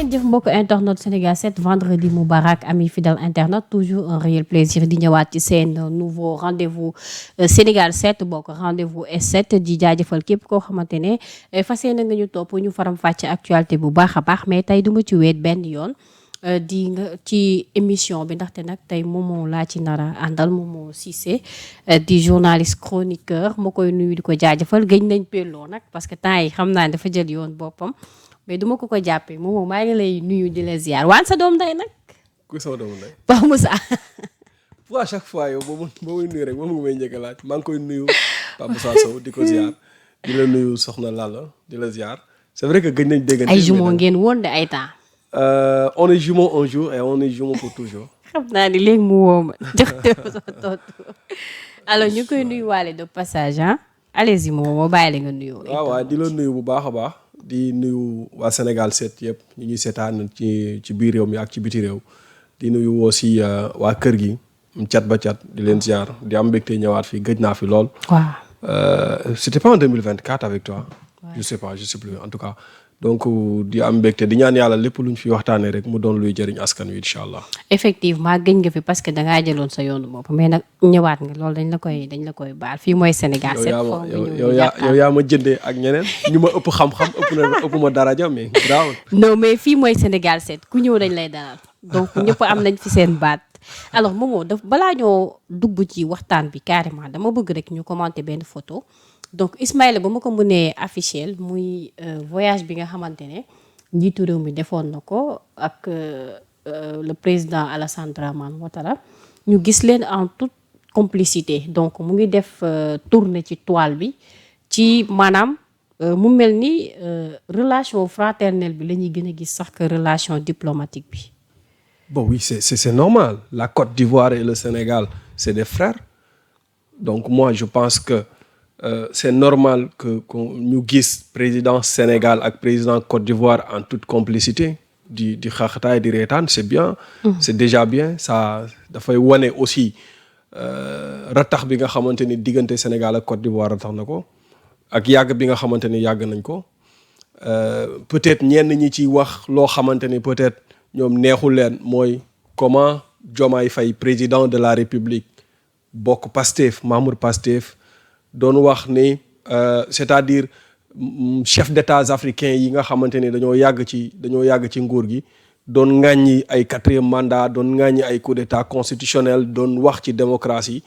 ngeen jëf mbokk internet Sénégal 7 vendredi Moubarak ami fidèle internet toujours un réel plaisir di ñëwaat ci seen nouveau rendez-vous Sénégal 7 bokk rendez-vous S7 di jaajëfal képp koo xamante ne fas yéene nga ñu topp ñu faram fàcce actualité bu baax a baax mais tey duma ci weet benn yoon di nga ci émission bi ndaxte nag tey Momo laa ci nara àndal Momo Cissé di journaliste chroniqueur ma koy nuyu di ko jaajëfal gëj nañ pelloo nag parce que temps yi xam naa dafa jël yoon boppam mais duma ko jàppee Momo maa ngi lay nuyu di la ziar waan sa doom day nag. ku sama doomu ndey. Pa Moussa. pour à chaque fois yow boo muy nuyu rek moom nga may njëkk a laaj maa ngi koy nuyu Pa Moussa Sow di ko ziar di la nuyu Soxna Lalla di la ziar c'est vrai que gëj nañ déggante. ay jumeaux ngeen woon de ay temps. On est jumeaux un jour et on est jumeaux pour toujours. xam naa ni léegi mu woo ma jox sa tontu alors ñu koy nuyu waale de passage ah allez-y Momo bàyyi la nga nuyoo. waaw di la nuyu bu baax a baax. di nuyu waa Sénégal 7 yëpp ñu ñuy seetaan ci biir réew mi ak ci biti réew di nuyu aussi waa kër gi cat ba cat di leen ziar di am mbégte ñëwaat fii gëj naa fi lool. waaw. C'était pas en 2024 avec toi. Ouais. Je sais plus en tout cas. donc di am mbégte di ñaan yàlla lépp lu ñu fi waxtaanee rek mu doon luy jëriñ askan wi incha allah. effectivement gëj nga fi parce que dangaa jëloon sa yoonu bopp mais nag ñëwaat nga loolu dañ la koy baal fii mooy Sénégal. yow yaa ma jëndee ak ñeneen ñu ma ëpp xam-xam ëpp ma daraja mais garaawul. non mais fii mooy Sénégal 7 ku ñëw dañ lay dalal donc ñëpp am nañ fi seen baat alors Momo balaa ñoo dugg ci waxtaan bi carrément dama bëgg rek ñu commenter benn photo. donc Ismaïla ba ma ko mënee afficher muy voyage bi nga xamante ne njiitu réew mi defoon na ko ak le président Alassane Dramane Ouattara ñu gis leen en toute complicité donc mu ngi def tournée ci toile bi ci maanaam mu mel ni relation fraternelle bi la ñuy gën a gis sax que relation diplomatique bi. Bon oui c'est normal la Côte d'Ivoire et le Sénégal c'est des frères donc moi je pense que c'est normal que ñu gis président Sénégal ak président Côte d'Ivoire en toute complicité di xaxataay di reetaan c'est bien. C'est déjà bien ça dafay wane aussi ratax bi nga xamante ni diggante Sénégal ak Côte d'Ivoire ratax na ko ak yàgg bi nga xamante ni yàgg nañ ko peut-être ñenn ñi ci wax loo xamante ni peut-être ñoom neexul leen mooy comment Diomaye Faye président de la République bokk Pastef membre Pastef doon wax ni c'est-à-dire chef d'État africains yi nga xamante ni dañoo yàgg ci nguur gi doon ŋàññi ay 4e mandat doon ŋàññi ay coup d'État constitutionnel doon wax ci démocratie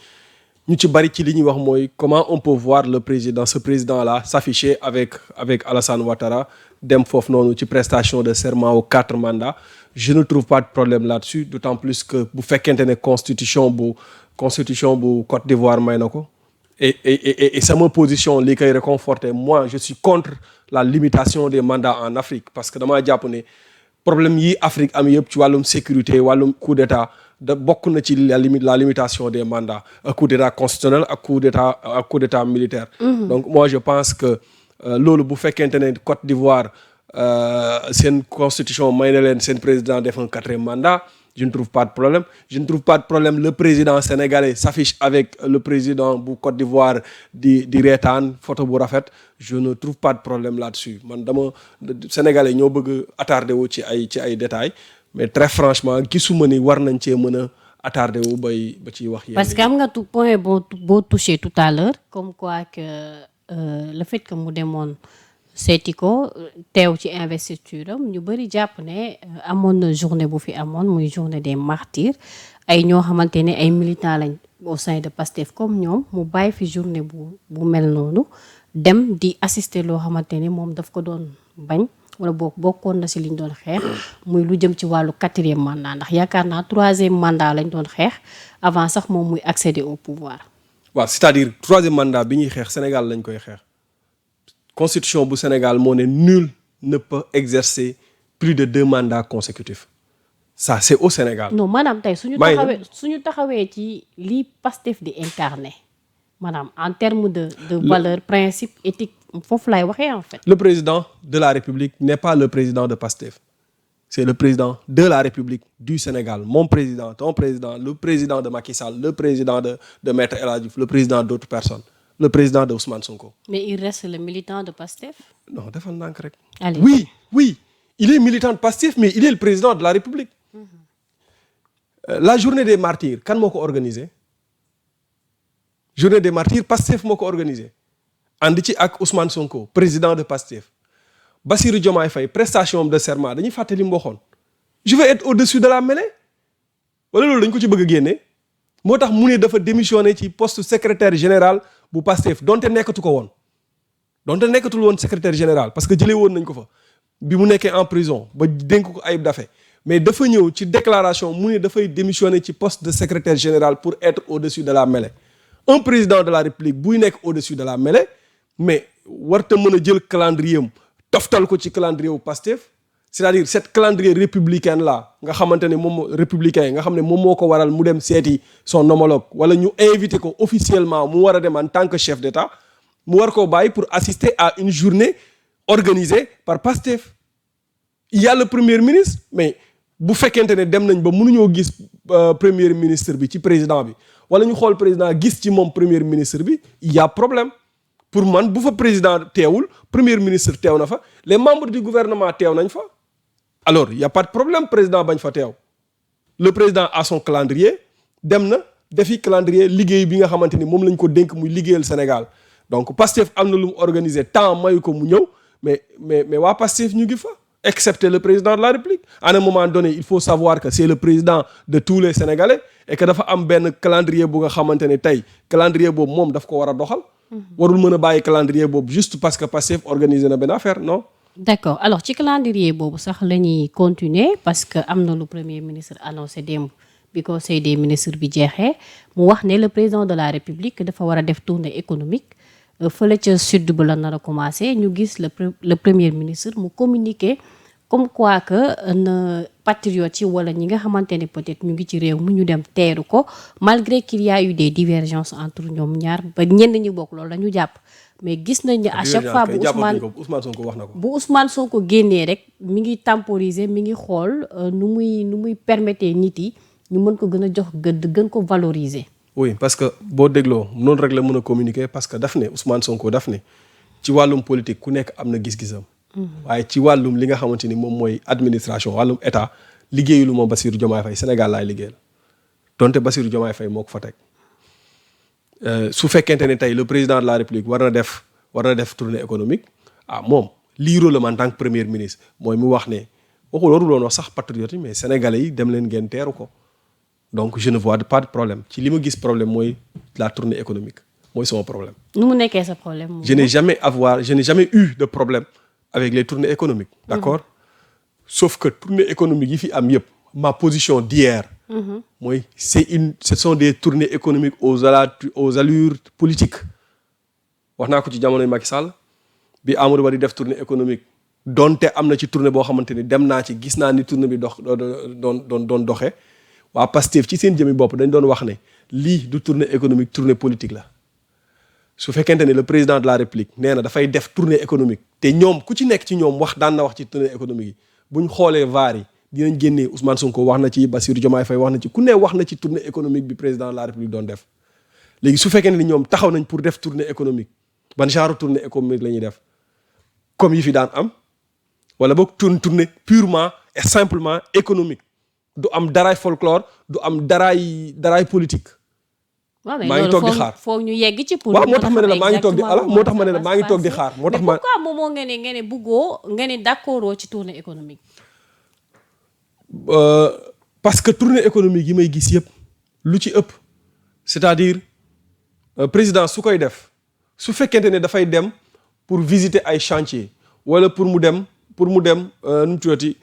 ñu ci bari ci li ñuy wax mooy comment on peut voir ce président-là s'afficher avec Alassane Ouattara dem foofu noonu ci prestation de serment aux 4 mandats je ne trouve pas de problème là-dessus d'autant plus que bu fekkente ne constitution bu Côte d'Ivoire may na ko et sama position li koy réconforter moi je suis contre la limitation des mandats en Afrique parce que damaa jàpp ne problème yi Afrique am yëpp ci wàllum sécurité wàllum coup d'état da bokk na ci la limitation des mandats coup d'état constitutionnel ak coup d'état militaire. Donc moi je pense que loolu bu fekkente ne Côte d'Ivoire seen constitution may na leen seen président def un 4e mandat. Je ne trouve pas de problème le président sénégalais s'affiche avec le président bu Côte d'Ivoire di reetaan photo bu rafet je ne trouve pas de problème là-dessus man dama sénégalais ñoo bëgg attardé wu ci ay détails mais très franchement gisuma ni war nañ cee mën a attardé wu ba ciy wax yéen. parce que am nga tout point boo touché tout à l'heure comme quoi que le fait que mu demoon seeti ko teew ci investiture am ñu bëri jàpp ne amoon na journée bu fi amoon muy journée des martyrs ay ñoo xamante ne ay militants lañ au sein de Pastef comme ñoom mu bàyyi fi journée bu mel noonu dem di assister loo xamante ne moom daf ko doon bañ wala bokkoon na si liñ doon xeex muy lu jëm ci wàllu 4e mandat ndax yaakaar naa 3e mandat lañ doon xeex avant sax moom muy accéder au pouvoir. waaw c'est-à-dire 3e mandat bi ñuy xeex Sénégal lañ koy xeex. Constitution bu Sénégal moo ne nul ne peut exercer plus de 2 mandats consécutifs ça c'est au Sénégal. non maanaam tey suñu taxawee ci lii Pastef di incarner maanaam en termes de valeur principe éthique foofu lay waxee en fait. Le président de la République n'est pas le président de Pastef c'est le président de la République du Sénégal mon président ton président le président de Macky Sall le président de Maître El Hadji Diouf le président d'autres personnes. Le président de Ousmane Sonko. Mais il reste le militant de Pastef. Non defal ndànk rek. Allez. Oui il est militant de Pastef mais il est le président de la République. La journée des martyrs kan moo ko organisé journée des martyrs Pastef moo ko organisé ànd ci ak Ousmane Sonko président de Pastef. Bassirou Diomaye Faye prestation de serment dañuy fàtte li mu waxoon je vais être au-dessus de la mêlée wala loolu dañ ko ci bëgg a génne moo tax mu ne dafa démissionné ci poste secrétaire général bu Pastef donte nekkatu ko woon donte nekkatul woon secrétaire général parce que jëlee woon nañ ko fa bi mu nekkee en prison ba dénk ko Ayib Daffé mais dafa ñëw ci déclaration mu ne dafay démissionné ci poste de secrétaire général pour être au-dessus de la mêlée un président de la République buy nekk au-dessus de la mêlée mais warta mën a jël calendrier am toftal ko ci calendrier wu Pastef c'est-à-dire cette calendrier républicain là nga xamante ne moom républicain nga xam ne moom moo ko waral mu dem seeti son homologue wala ñu invité ko officiellement mu war a dem en tant que chef d'État mu war koo bàyyi pour assister à une journée organisée par Pastef il y a le premier ministre mais bu fekkente ne dem nañ ba mënuñoo gis premier ministre bi ci président bi wala ñu xool président gis ci moom premier ministre bi il y a problème pour man bu fa président teewul premier ministre teew na fa les membres du gouvernement teew nañ fa alors il y a pas de problème président bañ fa teew le président a son calendrier dem na defi calendrier liggéey bi nga xamante ni moom lañ ko dénk muy liggéeyal Sénégal donc Pastef am na lu mu organisé temps mayu ko mu ñëw mais waa Pastef ñu ngi fa excepté le président de la République à un moment donné il faut savoir que c'est le président de tous les Sénégalais et que dafa am benn calendrier bu nga xamante ne tey calendrier boobu moom daf ko war a doxal warul mën a bàyyi calendrier boobu juste parce que Pastef organisé na benn affaire non. d'accord alors ci calendrier boobu sax la ñuy continuer parce que am na lu premier ministre annoncé démb bi conseil des ministres bi jeexee mu wax ne le président de la République dafa war a def tournée économique fële ca sud ba la nar a commencé ñu gis le premier ministre mu communiquer comme quoi que na patriotes yi wala ñi nga xamante ne peut-être ñu ngi ci réew mi ñu dem teeru ko malgré qu'il y a eu des divergences entre ñoom ñaar ba ñenn ñi bokk loolu la ñu jàpp mais gis nañ ne à chaque fois bu Ousmane Sonko wax na ko bu Ousmane Sonko génnee rek mi ngi temporiser mi ngi xool nu muy permettre nit yi ñu mën ko gën a jox gëdd gën ko valoriser. oui parce que boo dégloo noonu rek la mën a communiquer parce que daf ne Ousmane Sonko daf ne ci wàllum politique ku nekk am na gis-gisam. waaye ci wàllum li nga xamante ni moom mooy administration wàllum état liggéeyu lu moom Bassirou Diomaye Faye Sénégal laay liggéeyal donte Bassirou Diomaye Faye moo ko fa teg su fekkente ne tey le président de la République war na def tournée économique moom lii rôle am en tant que premier ministre mooy mu wax ne waxul warul woon wax sax patriote yi mais sénégalais yi dem leen ngeen teeru ko donc je ne vois pas de problème ci li ma gis problème mooy la tournée économique mooy sama problème. nu mu nekkee sa problème. je n'ai jamais eu de problème avec les tournées économiques. D'accord? Sauf que tournées économiques yi fi am yëpp ma position d'hier mooy ce sont des tournées économiques aux allures politiques wax naa ko ci jamonoy Macky Sall bi Amadou Ba di def tournée économique donte am na ci tournée boo xamante ni dem naa ci gis naa ni tournée bi doon doxee waa Pastef ci seen jëmi bopp dañ doon wax ne lii du tournée économique tournée politique la su fekkente ne le président de la République nee na dafay def tournée économique te ñoom ku ci nekk ci ñoom daan na wax ci tournée économique yi bu ñu xoolee vaar yi dinañ génnee Ousmane Sonko wax na ci Bassirou Diomaye Faye wax na ci ku ne wax na ci tournée économique bi président de la République doon def léegi su fekkee ne ni ñoom taxaw nañ pour def tournée économique ban genre tournée économique la ñuy def comme yi fi daan am wala boog tournée purement et simplement économique du am daraay folklore du am daraay politique. waaw mais maa ngi toog di xaar foog ñu yegg ci. pour waaw moo tax ma ne la maa ngi toog di moo tax ma ne la maa ngi toog di xaar moo tax ma. mais pourquoi moom moo nga ne buggoo nga ne d'accord ci tournée économique. parce que tournée économique yi may gis yëpp lu ci ëpp c'est-à-dire président su koy def su fekkente ne dafay dem pour visiter ay chantier wala pour mu dem nu mu tuddati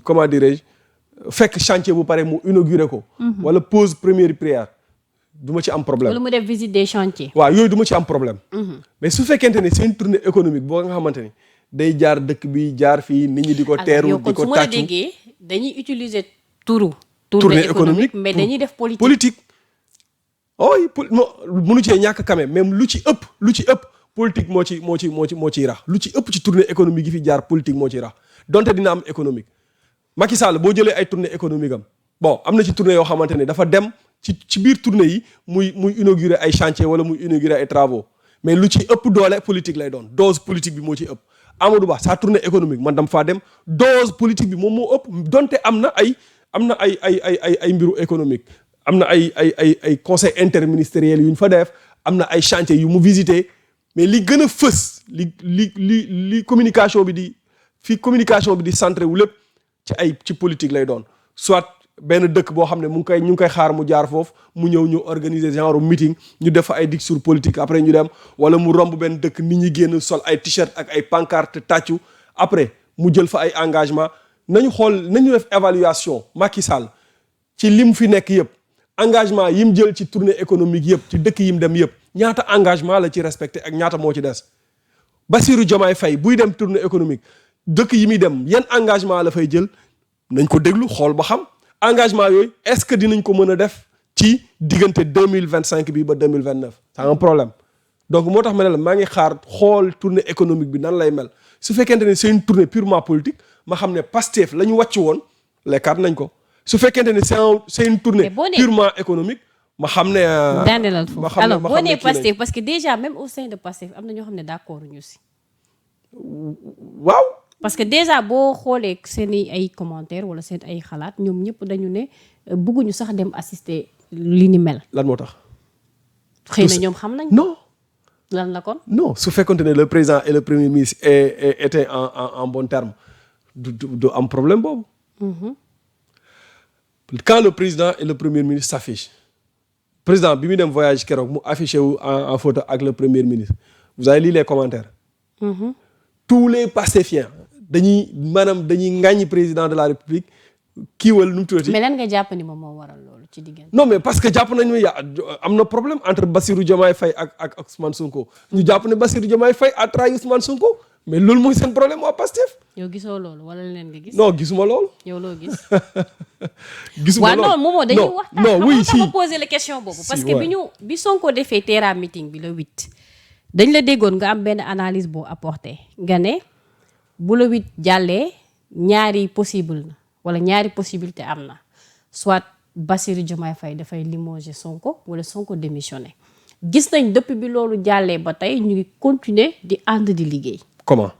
comment dirais-je fekk chantier bu pare mu inaugurer ko. wala pose première prière. du ma ci am problème wala mu def visite des chantiers. waaw yooyu du ma ci am problème. mais su fekkente ne c'est une tournée économique boo nga xamante ni day jaar dëkk bi jaar fii nit ñi di ko teeru di ko su ma la tàccu déggee dañuy utiliser tournée économique mais dañuy def politique. ooy mënu cee ñàkk quand même lu ci ëpp politique moo ciy rax lu ci ëpp ci tournée économique yi fi jaar politique moo ciy rax donte dina am économique. Macky Sall boo jëlee ay tournée économique am bon am na ci tournée yoo xamante ne dafa dem ci biir tournée yi muy inaugurer ay chantier wala muy inaugurer ay travaux mais lu ci ëpp doole politique lay doon dose politique bi moo ci ëpp Amadou Ba sa tournée économique man dam faa dem dose politique bi moom moo ëpp donte am na ay mbiru économique am na ay conseil interministériel yu ñu fa def am na ay chantier yu mu visité mais li gën a fës li communication bi di centré wu lépp ci politique lay doon soit benn dëkk boo xam ne ñu ngi koy xaar mu jaar foofu mu ñëw ñu organiser genre meeting ñu def ay discours politique après ñu dem wala mu romb benn dëkk nit ñi génn sol ay t-shirt ak ay pancarte tàccu après mu jël fa ay engagement nañu def évaluation Macky Sall ci li mu fi nekk yëpp engagement yi mu jël ci tournée économique yëpp ci dëkk yi mu dem yëpp ñaata engagement la ci respecté ak ñaata moo ci des Bassirou Diomaye Faye buy dem tournée économique dëkk yi muy dem yan engagement la fay jël nañ ko déglu xool ba xam engagement yooyu est-ce que dinañ ko mën a def ci diggante 2025 bi ba 2029 c'est un problème donc moo tax ma ne la maa ngi xaar xool tournée économique bi nan lay mel su fekkente ne c'est une tournée purement politique ma xam ne Pastef la ñu wàcc woon lekkaat nañ ko su fekkente ne c'est une tournée purement économique ma xam ne daanelal foofu alors boo nee Pastef parce que déjà même au sein de Pastef am na ñoo xam ne d'accord ñu si waaw parce que déjà boo xoolee seen ay commentaires wala seen ay xalaat ñoom ñëpp dañu ne bëgguñu sax dem assister li ni mel. lan moo tax. xëy na ñoom xam nañ. non. lan la kon. non su fekkonte ne le président et le premier ministre étaient en bon terme du am problème boobu. Quand le président et le premier ministre s'affichent président bi muy dem voyage keroog mu affiché wu en photo ak le premier ministre vous avez lu les commentaires. Tous les Pastefiens dañuy ŋàññi président de la République kiiwal nu mu tuddati. mais lan nga jàpp ni moom moo waral loolu ci diggante. non mais parce que jàpp nañu ne am na problème entre Bassirou Diomaye Faye ak Ousmane Sonko ñu jàpp ne Bassirou Diomaye Faye a trahi Ousmane Sonko mais loolu mooy seen problème waa Pastef. yow gisoo loolu wala leneen nga gis. non gisuma loolu. yow loo gis. gisuma loolu waaw non moomoo dañuy waxtaan. non oui si ma poser la question boobu. parce que bi Sonko defee Terra meeting bi le 8. dañ la déggoon nga am benn analyse boo apporté nga ne bu le 8 jàllee ñaari possible na wala ñaari possibilité am na soit Bassirou Diomaye Faye dafay limoger Sonko wala Sonko démissionné gis nañ depuis bi loolu jàllee ba tey ñu ngi continuer di ànd di liggéey. comment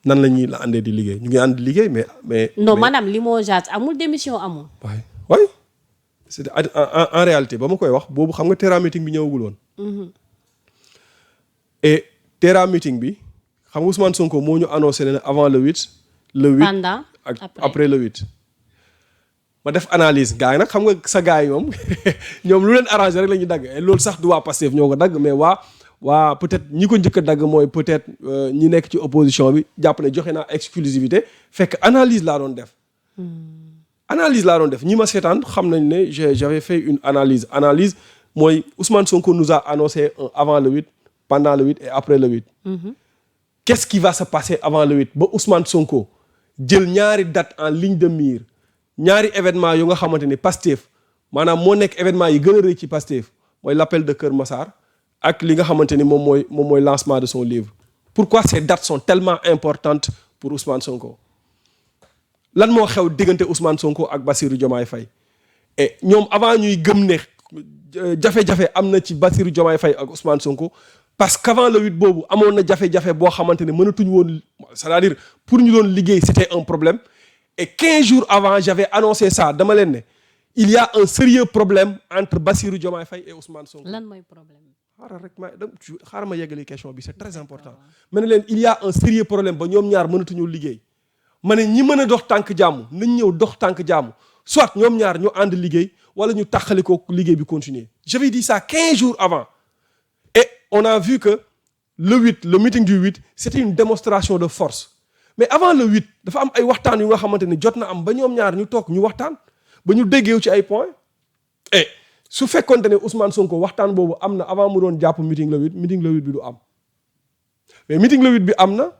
nan la ñuy la àndee di liggéey ñu ngi ànd di liggéey mais. non maanaam limogeage amul démission amul. waay c'est en réalité ba ma koy wax boobu xam nga Terra meeting bi ñëwagul woon. et Terra meeting bi xam nga Ousmane Sonko moo ñu annoncé ne avant le 8. le 8 pendant ak après le 8. ma def analyse gars yi nag xam nga sa gars yi ñoom lu leen arrangé rek la ñuy dagg loolu sax du waa Pastef ñoo ko dagg mais waa peut-être ñi ko njëkk a dagg mooy peut-être ñi nekk ci opposition bi jàpp ne joxe naa exclusivité fekk analyse laa doon def. analyse laa doon def ñi ma seetaan xam nañ ne j'avais fait une analyse mooy Ousmane Sonko nous a annoncé avant le 8 pendant le 8 et après le 8. Qu'est-ce qui va se passer avant le 8 ba Ousmane Sonko jël ñaari date en ligne de mire ñaari événement yu nga xamante ni Pastef maanaam moo nekk événement yi gën a rëy ci Pastef mooy l'appel de Kër Massar ak li nga xamante ni moom mooy lancement de son livre. Pourquoi ces dates sont tellement importantes pour Ousmane Sonko lan moo xew diggante Ousmane Sonko ak Bassirou Diomaye Faye et ñoom avant ñuy gëm ne jafe-jafe am na ci Bassirou Diomaye Faye ak Ousmane Sonko parce qu'avant le 8 boobu amoon na jafe-jafe boo xamante ne mënatuñu woon c'est-à-dire pour ñu doon liggéey c'était un problème. Et 15 jours avant, j'avais annoncé ça. Il y a un sérieux problème entre Bassirou Diomaye Faye et Ousmane Sonko. Lan mooy problème. xaaral ma yeggali question bi c'est très important. ma ne leen il y a un sérieux problème ba ñoom ñaar mënatuñu liggéey. ma ne ñi mën a dox tànk jàmm nañ ñëw dox tànk jàmm soit ñoom ñaar ñu ànd liggéey wala ñu tàqali ko liggéey bi continuer. J'avais dit ça 15 jours avant. Et on a vu que le 8, le meeting du 8, c'était une démonstration de force. Mais avant le 8 dafa am ay waxtaan yu nga xamante ne jot na am ba ñoom ñaar ñu toog ñu waxtaan ba ñu déggeewu ci ay points et su fekkoonte ne Ousmane Sonko waxtaan boobu am na avant mu doon jàpp meeting le 8 bi du am mais meeting le 8 bi am na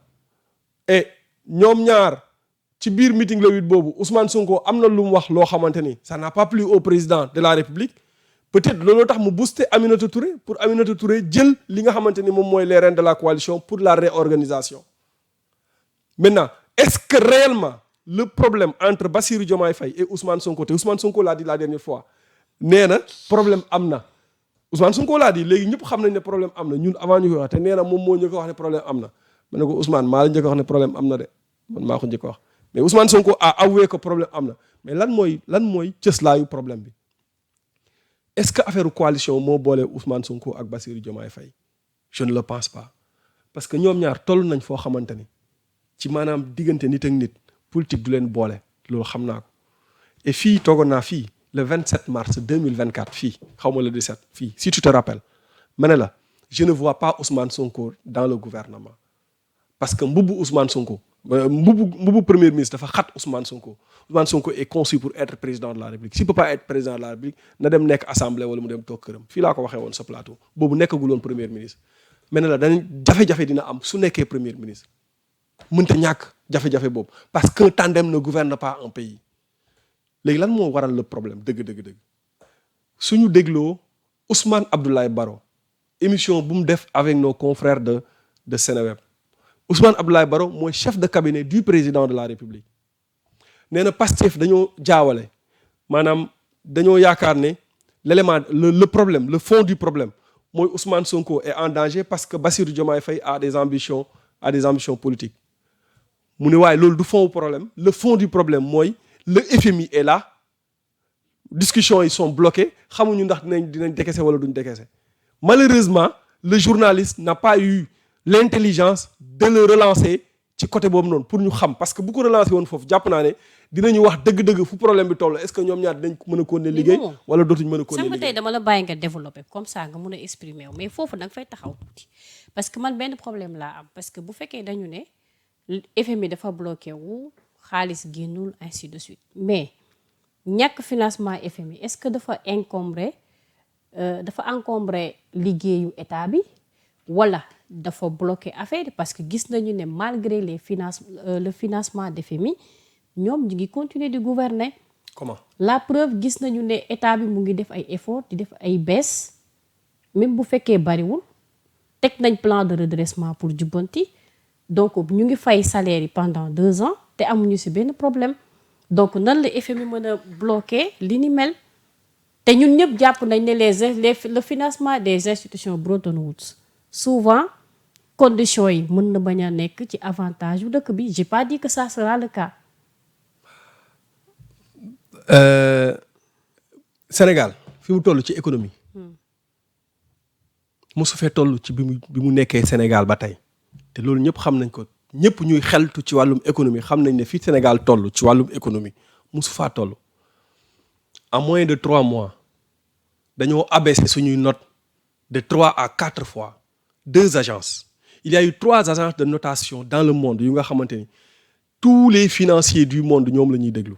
et ñoom ñaar ci biir meeting le 8 boobu Ousmane Sonko am na lu mu wax loo xamante ni ça n'a pas plu au président de la République peut-être looloo tax mu booster Aminata Touré pour Aminata Touré jël li nga xamante ni moom mooy les rênes de la coalition pour la réorganisation. Maintenant, est-ce que réellement le problème entre Bassirou Diomaye Faye et Ousmane Sonko te Ousmane Sonko l'a dit la dernière fois nee na problème am na Ousmane Sonko l'a dit léegi ñëpp xam nañ ne problème am na ñun avant ñu koy wax te nee na moom moo ñu ko wax ne problème am na ma ne ko Ousmane maa la njëkk a wax ne problème am na de man maa ko njëkk a wax mais Ousmane Sonko a avoué que problème am na mais lan mooy cëslaayu problème bi est-ce que affaire coalition moo boole Ousmane Sonko ak Bassirou Diomaye Faye je ne le pense pas parce que ñoom ñaar toll nañ foo xamante ni ci maanaam diggante nit ak nit politique du leen boole loolu xam naa ko et fii toogoon naa fii le 27 mars 2024 fii xaw ma le 17 fii si tu te rappelles ma ne la je ne vois pas Ousmane Sonko dans le gouvernement parce que mbubbu Ousmane Sonko mbubbu premier ministre dafa xat Ousmane Sonko est conçu pour être président de la République s'il peut pas être président de la République na dem nekk assemblée wala mu dem toog këram fii laa ko waxee woon sa plateau boobu nekkagul woon premier ministre mais ne la dañ jafe-jafe dina am su nekkee premier ministre mënta ñàkk jafe-jafe boobu parce qu'un tandem ne gouverne pas un pays léegi lan moo waral le problème dëgg suñu dégloo Ousmane Abdoulaye Baro émission bu mu def avec nos confrères de Seneweb Ousmane Abdoulaye Baro mooy chef de cabinet du président de la République nee na Pastef dañoo jaawale maanaam dañoo yaakaar ne l'élément le problème le fond du problème mooy Ousmane Sonko est en danger parce que Bassirou Diomaye Faye a des ambitions politiques mu ne waaye loolu du fond du problème le fond du problème mooy le FMI est là discussions yi sont bloquées xamuñu ndax dinañ décaisser wala duñ décaisser malheureusement le journaliste n'a pas eu l'intelligence de le relancer ci côté boobu noonu pour ñu xam parce que bu ko relancer woon foofu jàpp naa ne dinañu wax dëgg-dëgg fu problème bi toll est-ce que ñoom ñaar dinañ mën a continuer liggéey wala dootuñ mën a continuer liggéey. tey dama la bàyyi nga développer comme ça nga mun a exprimer wu mais foofu nag fay taxaw tuuti parce que man benn problème laa am parce que bu fekkee dañu ne FMI dafa bloqué wu xaalis génnul ainsi de suite mais ñàkk financement FMI est-ce que dafa encombrer liggéeyu état bi wala dafa bloqué affaire parce que gis nañu ne malgré le financement de FMI ñoom ñu ngi continuer di gouverner. Comment? La preuve gis nañu ne état bi mu ngi def ay efforts di def ay baisse même bu fekkee bariwul teg nañ plan de redressement pour jubbanti donc ñu ngi fay salaire yi pendant 2 ans te amuñu ci benn problème donc nan la FMI mën a bloquer li ni mel te ñun ñëpp jàpp nañ ne le financement des institutions Bretton Woods souvent conditions yi mën na bañ a nekk ci avantage yu dëkk bi j'ai pas dit que ça sera le cas. Sénégal fi mu toll ci économie mosu fee toll ci bi mu nekkee Sénégal ba tey te loolu ñëpp xam nañ ko ñëpp ñuy xeltu ci wàllum économie xam nañ ne fii Sénégal toll ci wàllum économie mosu faa toll en moins de 3 mois dañoo abaissé suñuy note de 3 à 4 fois 2 agences il y a eu 3 agences de notation dans le monde yu nga xamante ni tous les financiers du monde ñoom la ñuy déglu.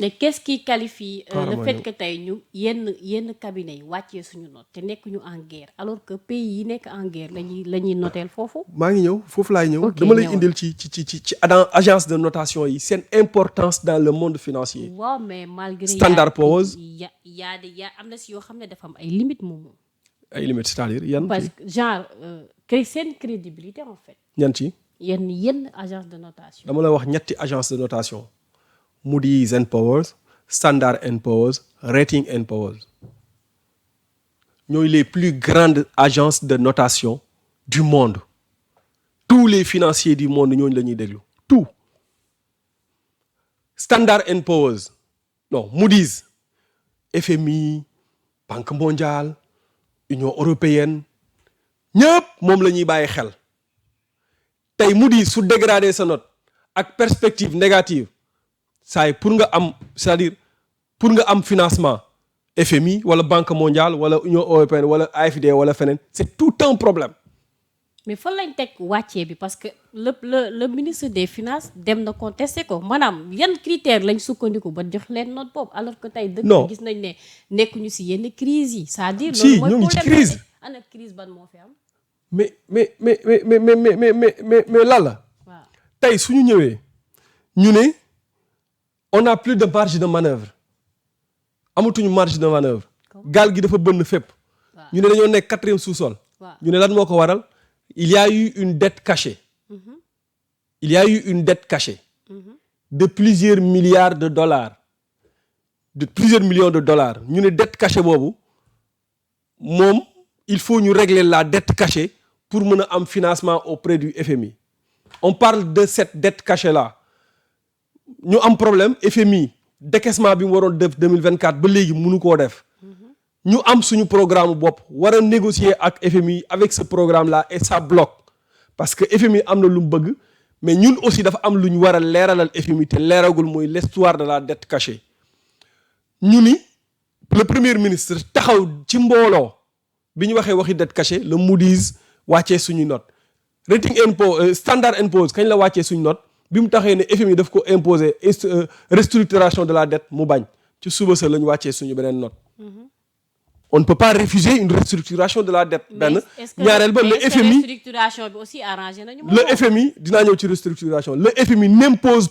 mais qu'est-ce qui qualifie le fait que tey ñu yenn cabinet yi wàccee suñu note te nekk ñu en guerre alors que pays yi nekk en guerre la ñuy noteel foofu. maa ngi ñëw foofu laay ñëw. dama lay indil ci agence de notation yi seen importance dans le monde financier. waaw mais malgré Standard Poor's yaa am na si yoo xam ne dafa am ay limites moom. ay limites c'est-à-dire yan. parce que genre seen crédibilité en fait. ñan ci. yenn agence de notation. dama la wax ñetti agence de notation. Moody's and Powers, Standard and Poor's, Rating and Powers. ñooy les plus grandes agences de notation du monde. Tous les financiers du monde ñooñu la ñuy déglu tout. Standard and Poor's non Moody's FMI Banque mondiale Union européenne ñëpp moom la ñuy bàyyi xel tey Moody's su dégradé sa note ak perspective négative. saa pour nga am c'est-à-dire pour nga am financement FMI wala Banque mondiale wala Union européenne wala AFD wala feneen c'est tout un problème. mais fan lañ teg wàccee bi parce que le ministre des finances dem na contester ko maanaam yan critères lañ sukkandiku ba jox leen note boobu alors que tey. dëkk gis nañ ne nekkuñu ci yenn crise yi. c'est-à-dire si ñu ngi ci crise ana crise ban moo fi am. mais lan la. waaw tey suñu ñëwee ñu ne. on n'a plus de marge de manœuvre amatuñu marge de manœuvre gaal gi dafa bënn fépp ñu ne dañoo nekk 4e sous-sol ñu ne lan moo ko waral il y a eu une dette cachée il y a eu une dette cachée de plusieurs milliards de dollars de plusieurs millions de dollars ñu ne dette cachée boobu moom il faut ñu régler la dette cachée pour mën a am financement auprès du FMI on parle de cette dette cachée là ñu am problème FMI décaissement bi mu waroon def 2024 ba léegi mënu koo def ñu am suñu programme bopp war a négocier ak FMI avec ce programme là et ça bloque parce que FMI am na lu mu bëgg mais ñun aussi dafa am lu ñu war a leeralal FMI te leeragul mooy l'histoire de la dette cachée ñu ni le premier ministre taxaw ci mbooloo bi ñu waxee waxi dette cachée le Moody's wàccee suñu note rating Standard & Poor's kañ la wàccee suñu note bi mu taxee ne FMI daf ko imposer restructuration de la dette mu bañ ci suba sa la ñu wàccee suñu beneen note on ne peut pas refuser une restructuration de la dette benn ñaareel ba le FMI restructuration bi aussi arrangé nañu le FMI dinaa ñëw ci restructuration le FMI n'impose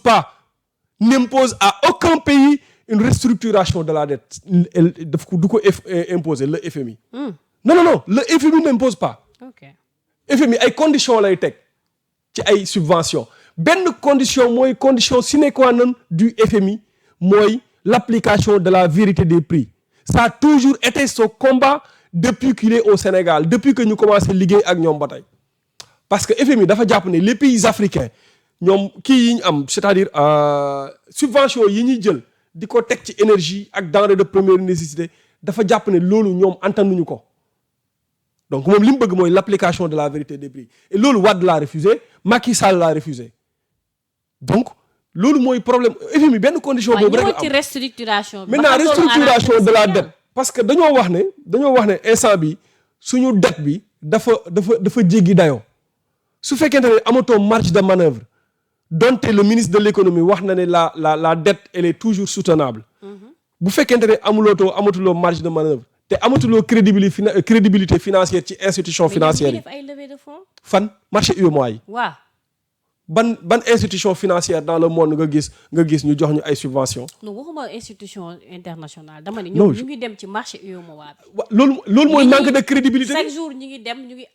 à aucun pays une restructuration de la dette daf ko du ko imposer le FMI non le FMI n'impose pas FMI ay conditions lay teg ci ay subventions benn condition mooy condition sine qua non du FMI mooy l'application de la vérité des prix ça a toujours été son combat depuis qu'il est au Sénégal depuis que ñu commencé liggéey ak ñoom ba tey parce que FMI dafa jàpp ne les pays africains ñoom kii yi ñu am c'est-à-dire subvention yi ñuy jël di ko teg ci énergie ak denrées de première nécessité dafa jàpp ne loolu ñoom antanuñu ko donc moom li mu bëgg mooy l'application de la vérité des prix et loolu Wade l'a refusé Macky Sall l'a refusé donc loolu mooy problème FMI benn condition boobu rek la am restructuration bi maintenant restructuration de la dette parce que dañoo wax ne instant bi suñu dette bi dafa jéggi dayoo su fekkente ne amatoo marge de manœuvre donte le ministre de l'économie wax na ne la dette elle est toujours soutenable bu fekkente ne amatuloo marge de manœuvre te amatuloo crédibilité financière ci institution financière yi ay levée de fonds fan marché UEMOA yi waaw ban institution financière dans le monde nga gis ñu jox ñu ay subventions. non waxuma institution internationale dama ne ñoom ñu ngi dem ci marché UEMOA bi. loolu mooy manque de crédibilité. chaque jour ñu ngi dem ñu ngi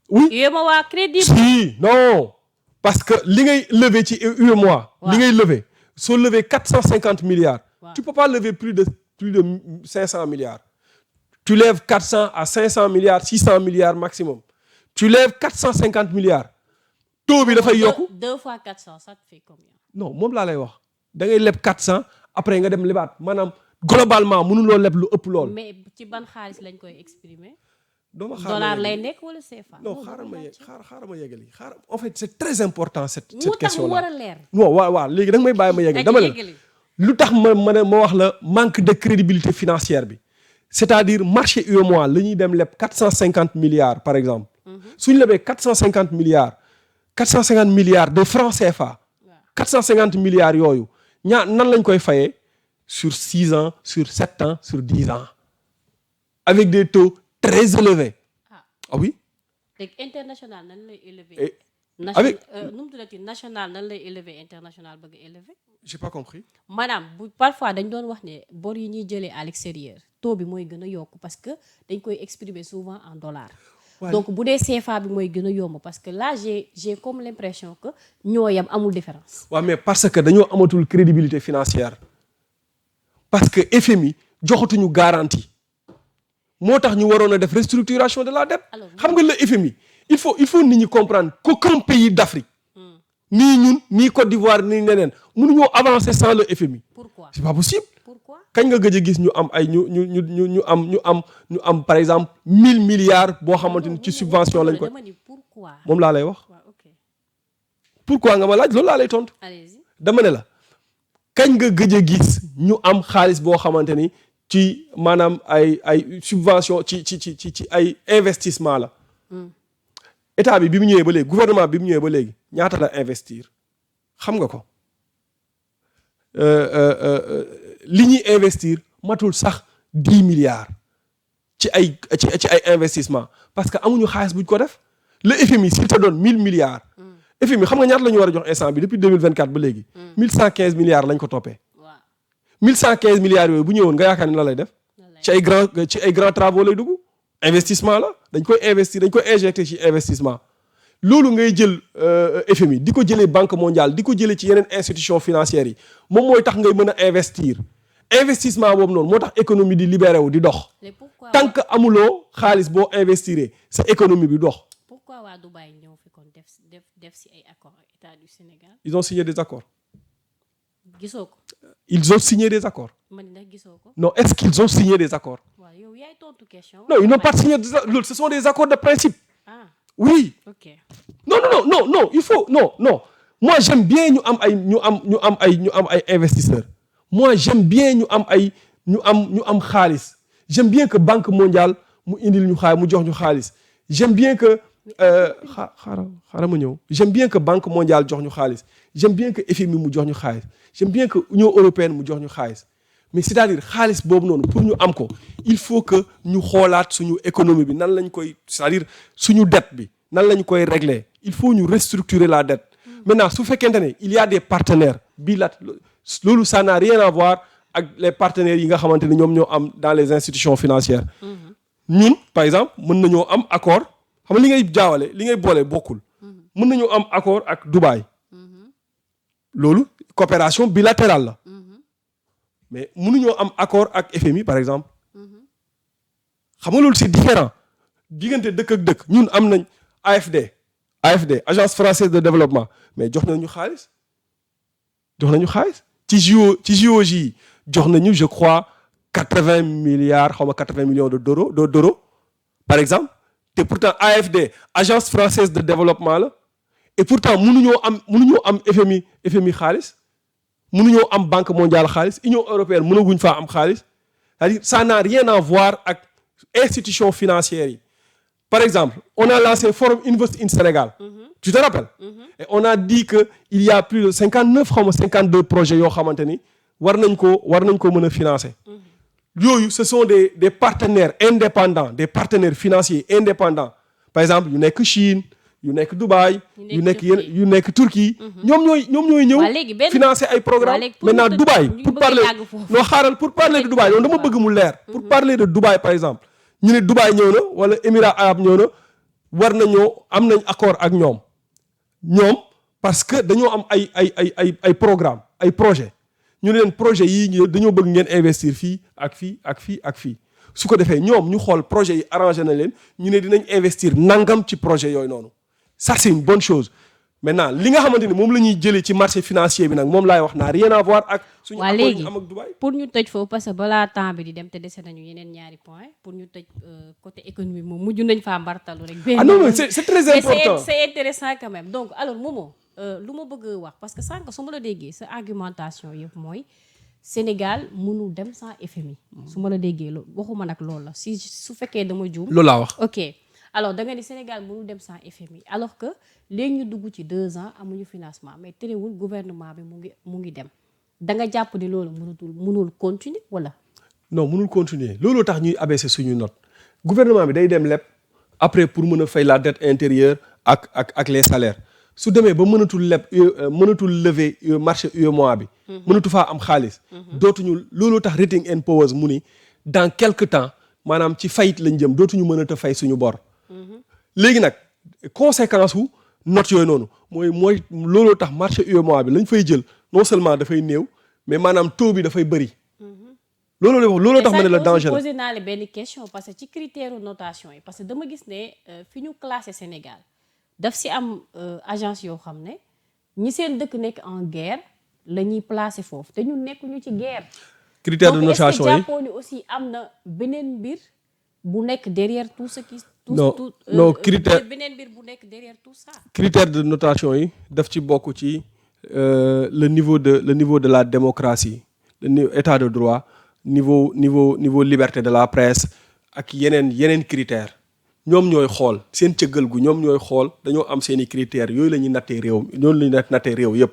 oui UEMOA crédible. si non parce que li ngay lever ci UEMOA. li ngay lever soo lever 450 milliards. tu peux pas lever plus de 500 milliards. tu lèves 400 à 500 milliards 600 milliards maximum. tu lèves 450 milliards. taux bi dafay yokku 2 fois 400 ça te fait combien? non moom laa lay wax da ngay leb 400 après nga dem lebaat maanaam globalement mënuloo leb lu ëpp lool. mais ci ban xaalis lañ koy exprimer. dooma dollar lay nekk wala CFA. non xaaral ma yeggali en fait c'est très important cette question là mu war a leer. non waaw léegi da nga may bàyyi ma yeggali dama ne lu tax ma wax la manque de crédibilité financière bi c'est-à-dire marché UEMOA la ñuy dem leb 450 milliards par exemple suñu lebee 450 milliards de francs CFA 450 milliards yooyu nan lañ koy fayee sur 6 ans sur 7 ans sur 10 ans avec des taux très élevés ah oui. léegi international nan lay élevé. avec nu mu tuddati national nan lay élevé international bëgg élevé. j'ai pas compris. maanaam parfois dañ doon wax ne bor yi ñuy jëlee à l'extérieur taux bi mooy gën a yokk parce que dañ koy exprimer souvent en dollars. donc bu dee CFA bi mooy gën a yomb parce que là j'ai comme l'impression que ñoo yam amul différence. waaw mais parce que dañoo amatul crédibilité financière parce que FMI joxatuñu garantie moo tax ñu waroon a def restructuration de la dette. xam nga le FMI il faut nit ñi comprendre qu'aucun pays d'Afrique nii ñun nii Côte d'Ivoire nii ñeneen mënuñoo avancer sans le FMI. Pourquoi? C'est pas possible. Pourquoi? kañ nga gëj a gis ñu am ay ñu am par exemple 1000 milliards boo xamante ni ci subvention lañ ko. Pourquoi? moom laa lay wax. pourquoi nga ma laaj loolu laa lay tontu. Allez-y. dama ne la kañ nga gëj a gis ñu am xaalis boo xamante ni ci maanaam ay subvention ci ay investissement la. état bi mu ñëwee ba léegi gouvernement bi mu ñëwee ba léegi ñaata la investir xam nga ko li ñuy investir matul sax 10 milliards ci ay investissement parce que amuñu xaalis buñ ko def le FMI s'il te donne 1000 milliards. FMI xam nga ñaata la ñu war a jox instant bi depuis 2024 ba léegi. 1115 milliards lañ ko toppee. waaw 1115 milliards yooyu bu ñëwoon nga yaakaar ni la lay def. ci ay grands travaux lay dugg. investissement la dañ koy investir dañ koy injecter ci investissement loolu ngay jël FMI di ko jëlee banque mondiale di ko jëlee ci yeneen institutions financières yi moom mooy tax ngay mën a investir investissement boobu noonu moo tax économie di libéré wu di dox. tant que amuloo xaalis boo investir sa économie bi dox. pourquoi waa Dubaï ñëw fi kon def si ay accords ak état du Sénégal. Ils ont signé des accords. gisoo ko. Ils ont signé des accords. man ndax gisoo ko. Non, est-ce qu'ils ont signé des accords? waaw yow yaay tontu question. Non, ils n'ont pas signé des accords. Ce sont des accords de principe. ah Oui. ok. Non, il faut non. Moi j'aime bien ñu am ay investisseurs. Moi j'aime bien ñu am xaalis. J'aime bien que Banque mondiale mu indil ñu xaalis mu jox ñu xaalis. J'aime bien que xaaral ma ñëw. J'aime bien que Banque mondiale jox ñu xaalis. J'aime bien que FMI mu jox ñu xaalis. J'aime bien que Union européenne mu jox ñu xaalis. Mais c'est-à-dire xaalis boobu noonu pour ñu am ko il faut que ñu xoolaat suñu économie bi nan lañ koy c'est-à-dire suñu dette bi nan lañ koy régler. Il faut ñu restructurer la dette. Maintenant su fekkente ne il y a des partenaires loolu ça n'a rien à voir ak les partenaires yi nga xamante ne ñoom ñoo am dans les institutions financières. ñun par exemple mën nañoo am accord xam nga li ngay jaawale li ngay boole bokkul. mën nañoo am accord ak Dubaï. loolu coopération bilatérale la. mais mënuñoo am accord ak FMI par exemple. xam nga loolu c'est différent diggante dëkk ak dëkk ñun am nañ AFD Agence française de développement mais jox nañu xaalis ci JOJ yi jox nañu je crois 80 milliards xaw ma 80 millions d'euros par exemple te pourtant AFD Agence française de développement la et pourtant mënuñoo am FMI xaalis mënuñoo am Banque mondiale xaalis Union européenne mënaguñ faa am xaalis c'est-à-dire ça n'a rien à voir ak institutions financières yi. Par exemple, on a lancé Forum Invest in Sénégal. Tu te rappelles? Et on a dit que il y a plus de 59 ou 52 projets yoo xamante ni war nañ ko mën a financer. Yooyu ce sont des partenaires indépendants, des partenaires financiers indépendants. Par exemple, yu nekk Chine, yu nekk Dubaï, yu nekk Turquie. ñoom ñooy ñëw financer ay programmes. Maintenant Dubaï pour parler de Dubaï yow dama bëgg mu leer. Pour parler de Dubaï par exemple. ñu ne Dubaï ñëw na wala Émirats arabes ñëw na war nañoo am nañ accord ak ñoom parce que dañoo am ay programme ay projet ñu ne leen projet yii dañoo bëgg ngeen investir fii ak fii su ko defee ñoom ñu xool projet yi arrangé na leen ñu ne dinañ investir nangam ci projet yooyu noonu ça c'est une bonne chose. Maintenant li nga xamante ni moom la ñuy jëlee ci marché financier bi nag moom laay wax naa rien à voir ak suñu accord yi am ak Dubaï. pour ñu tëj foofu parce que balaa temps bi di dem te dese nañu yeneen ñaari point pour ñu tëj côté économie moom mujj nañ faa mbartalu rek. Ah non c'est très important mais c'est intéressant quand même donc alors Momo lu ma bëgg wax parce que sànq su ma la déggee sa argumentation yëpp mooy Sénégal mënul dem sans FMI. su ma la déggee loolu waxuma nag loolu la su fekkee dama juum. loolu laa wax ok. alors da nga ni Sénégal mënul dem sans FMI alors que léegi ñu dugg ci 2 ans amuñu financement mais terewul gouvernement bi mu ngi dem da nga jàpp ni loolu mënul continuer wala. non mënul continuer looloo tax ñuy abaisser suñu note gouvernement bi day dem leb après pour mën a fay la dette intérieure ak les salaires su demee ba mënatul lever marché UEMOA bi. mënatu faa am xaalis. dootuñu looloo tax Rating and Powers mu ni dans quelque temps maanaam ci faillite lañ jëm dootuñu mën a fay suñu bor. léegi nag conséquence wu note yooyu noonu mooy looloo tax marché UEMOA bi lañ fay jël non seulement dafay néew mais maanaam taux bi dafay bëri. looloo tax ma ne la danger la. posé naa la benn question parce que ci critère notation yi parce que dama gis ne fi ñu classé Sénégal daf si am agence yoo xam ne ñi seen dëkk nekk en guerre la ñuy placé foofu te ñu nekkuñu ci guerre. critère de notation yi donc est-ce que jàppoo ni aussi am na beneen mbir bu nekk derrière tout ce qui. non critère beneen mbir bu nekk derrière tout ça. critère de notation yi daf ci bokk ci le niveau de la démocratie le état de droit niveau liberté de la presse ak yeneen critères ñoom ñooy xool seen cëggal gu ñoom ñooy xool dañoo am seeni critères yooyu la ñuy nattee réew yëpp